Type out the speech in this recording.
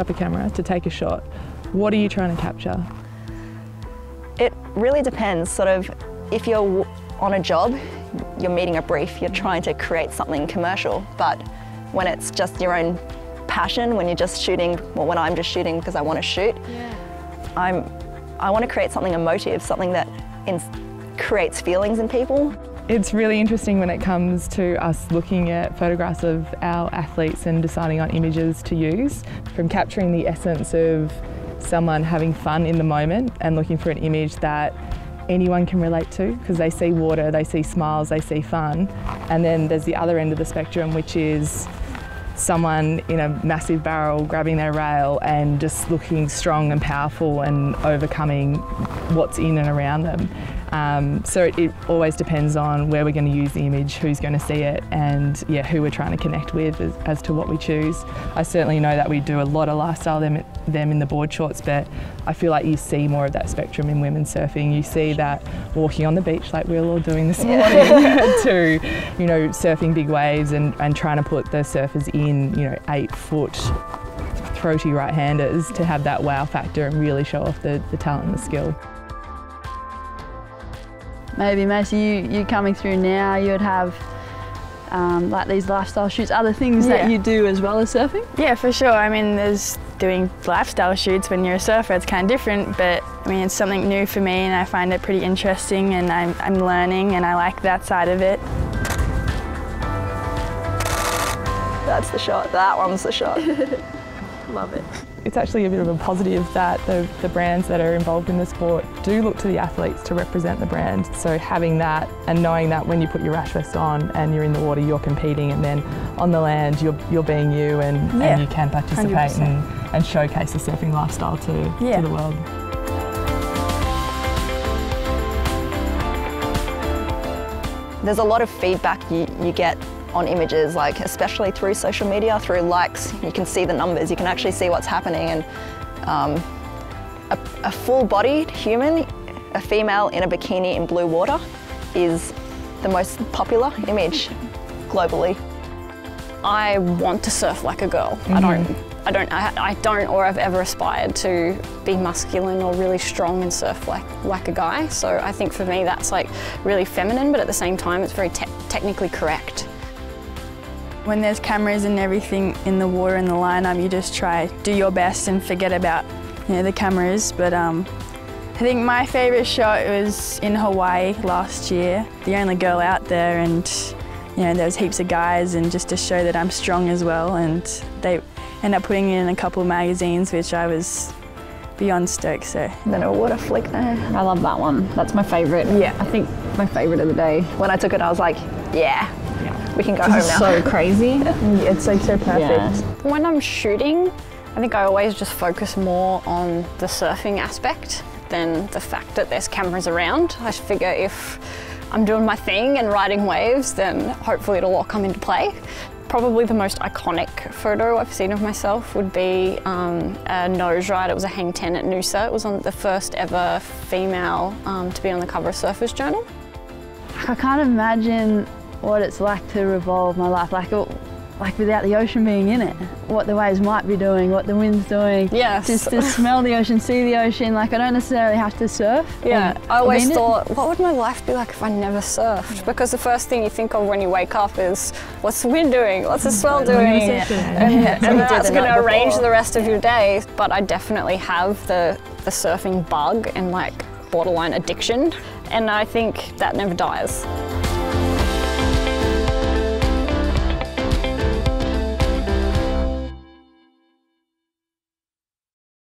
up a camera to take a shot, what are you trying to capture? It really depends. Sort of, if you're on a job, you're meeting a brief, you're trying to create something commercial. But when it's just your own passion, when you're just shooting, well, when I'm just shooting because I want to shoot, I want to create something emotive, something that creates feelings in people. It's really interesting when it comes to us looking at photographs of our athletes and deciding on images to use, from capturing the essence of someone having fun in the moment and looking for an image that anyone can relate to, because they see water, they see smiles, they see fun. And then there's the other end of the spectrum, which is someone in a massive barrel grabbing their rail and just looking strong and powerful and overcoming what's in and around them. So it always depends on where we're going to use the image, who's going to see it, and who we're trying to connect with as to what we choose. I certainly know that we do a lot of lifestyle them in the board shorts, but I feel like you see more of that spectrum in women surfing. You see that walking on the beach like we're all doing this morning to, surfing big waves and trying to put the surfers in, 8-foot throaty right-handers to have that wow factor and really show off the talent and the skill. Maybe Macy, you coming through now, you would have like these lifestyle shoots, other things that you do as well as surfing? Yeah, for sure. I mean, there's doing lifestyle shoots when you're a surfer, it's kind of different, but I mean, it's something new for me and I find it pretty interesting and I'm learning and I like that side of it. That's the shot, that one's the shot. Love it. It's actually a bit of a positive that the brands that are involved in the sport do look to the athletes to represent the brand. So having that and knowing that when you put your rash vest on and you're in the water, you're competing, and then on the land you're being you and you can participate and showcase the surfing lifestyle to the world. There's a lot of feedback you get on images, like especially through social media, through likes. You can see the numbers, you can actually see what's happening, and a full-bodied human, a female in a bikini in blue water, is the most popular image globally. I want to surf like a girl. I don't or I've ever aspired to be masculine or really strong and surf like a guy. So I think for me that's like really feminine, but at the same time it's very technically correct. When there's cameras and everything in the water in the lineup, you just try do your best and forget about the cameras. But I think my favourite shot was in Hawaii last year, the only girl out there, and there was heaps of guys, and just to show that I'm strong as well. And they ended up putting it in a couple of magazines, which I was beyond stoked. So then a water flick there. I love that one. That's my favourite. Yeah, I think my favourite of the day. When I took it, I was like, we can go home now. So crazy. It's like so perfect. Yeah. When I'm shooting, I think I always just focus more on the surfing aspect than the fact that there's cameras around. I figure if I'm doing my thing and riding waves, then hopefully it'll all come into play. Probably the most iconic photo I've seen of myself would be a nose ride. It was a hang 10 at Noosa. It was on the first ever female to be on the cover of Surfer's Journal. I can't imagine what it's like to revolve my life, like without the ocean being in it. What the waves might be doing, what the wind's doing. Yes. Just to smell the ocean, see the ocean. Like, I don't necessarily have to surf. Yeah, I always thought, what would my life be like if I never surfed? Because the first thing you think of when you wake up is, what's the wind doing? What's the swell doing? And that's going to arrange the rest of your day. But I definitely have the surfing bug and like borderline addiction. And I think that never dies.